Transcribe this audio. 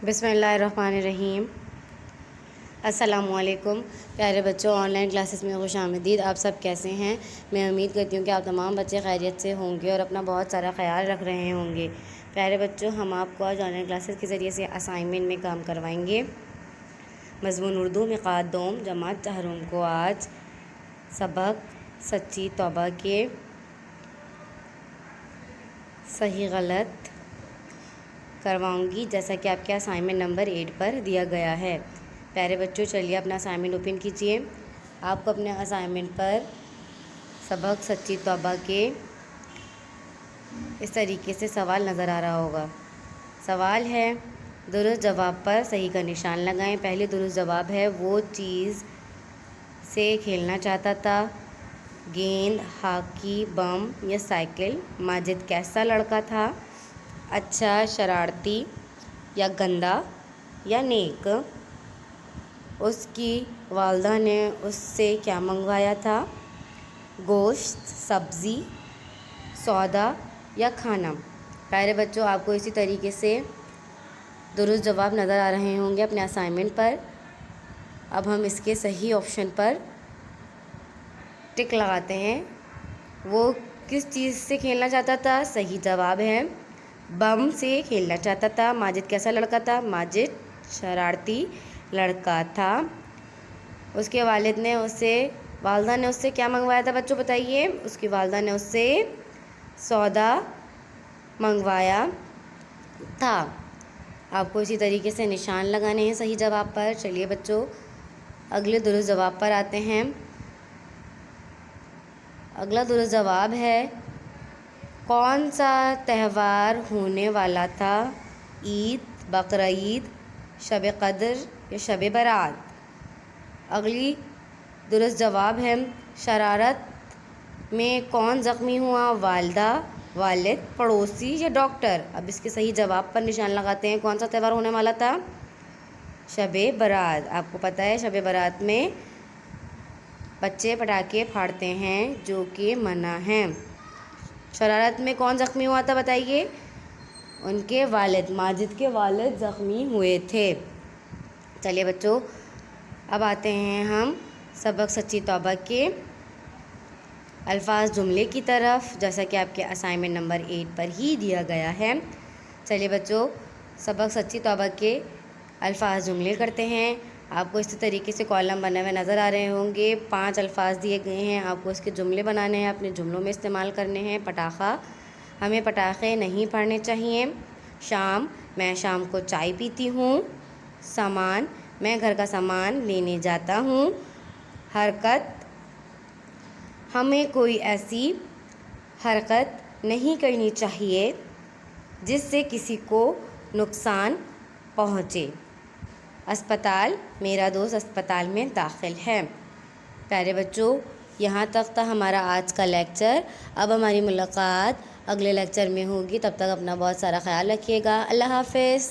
बिस्मिल्लाहिर्रहमानिर्रहीम। अस्सलामु अलैकुम प्यारे बच्चों, ऑनलाइन क्लासेस में खुश आमदीद। आप सब कैसे हैं? मैं उम्मीद करती हूँ कि आप तमाम बच्चे खैरियत से होंगे और अपना बहुत सारा ख्याल रख रहे होंगे। प्यारे बच्चों, हम आपको आज ऑनलाइन क्लासेस के ज़रिए से असाइनमेंट में काम करवाएंगे। मज़मून उर्दू में क़ादोम जमात चहरुम को आज सबक सच्ची तौबा के सही गलत करवाऊंगी, जैसा कि आपके असाइनमेंट नंबर 8 पर दिया गया है। प्यारे बच्चों, चलिए अपना असाइनमेंट ओपन कीजिए। आपको अपने असाइनमेंट पर सबक सच्ची तौबा के इस तरीके से सवाल नज़र आ रहा होगा। सवाल है, दुरुस्त जवाब पर सही का निशान लगाएं। पहले दुरुस्त जवाब है, वो चीज़ से खेलना चाहता था। गेंद, हॉकी, बम या साइकिल। माजिद कैसा लड़का था? अच्छा, शरारती या गंदा या नेक। उसकी वालिदा ने उससे क्या मंगवाया था? गोश्त, सब्ज़ी, सौदा या खाना। प्यारे बच्चों, आपको इसी तरीके से दुरुस्त जवाब नज़र आ रहे होंगे अपने असाइनमेंट पर। अब हम इसके सही ऑप्शन पर टिक लगाते हैं। वो किस चीज़ से खेलना चाहता था? सही जवाब है, बम से खेलना चाहता था। माजिद कैसा लड़का था? माजिद शरारती लड़का था। उसके वालिदा ने उससे क्या मंगवाया था? बच्चों बताइए। उसकी वालिदा ने उससे सौदा मंगवाया था। आपको इसी तरीके से निशान लगाने हैं सही जवाब पर। चलिए बच्चों, अगले दुरुस्त जवाब पर आते हैं। अगला दुरुस्त जवाब है, कौन सा त्यौहार होने वाला था? ईद, बकरीद, शब कद्र या शब बारात। अगली दुरुस्त जवाब है, शरारत में कौन ज़ख्मी हुआ? वालिदा, वालिद, पड़ोसी या डॉक्टर। अब इसके सही जवाब पर निशान लगाते हैं। कौन सा त्यौहार होने वाला था? शब बारात। आपको पता है शब बारात में बच्चे पटाखे फाड़ते हैं, जो कि मना है। शरारत में कौन ज़ख्मी हुआ था? बताइए। उनके वालिद, माजिद के वालिद ज़ख्मी हुए थे। चलिए बच्चों, अब आते हैं हम सबक सच्ची तौबा के अल्फाज जुमले की तरफ, जैसा कि आपके असाइनमेंट नंबर 8 पर ही दिया गया है। चलिए बच्चों, सबक सच्ची तौबा के अल्फाज जुमले करते हैं। आपको इसी तरीके से कॉलम बने हुए नज़र आ रहे होंगे। 5 अल्फाज दिए गए हैं, आपको इसके जुमले बनाने हैं, अपने जुमलों में इस्तेमाल करने हैं। पटाखा, हमें पटाखे नहीं फाड़ने चाहिए। शाम, मैं शाम को चाय पीती हूँ। सामान, मैं घर का सामान लेने जाता हूँ। हरकत, हमें कोई ऐसी हरकत नहीं करनी चाहिए जिससे किसी को नुकसान पहुँचे। अस्पताल, मेरा दोस्त अस्पताल में दाखिल है। प्यारे बच्चों, यहाँ तक था हमारा आज का लेक्चर। अब हमारी मुलाकात अगले लेक्चर में होगी। तब तक अपना बहुत सारा ख्याल रखिएगा। अल्लाह हाफ़िज़।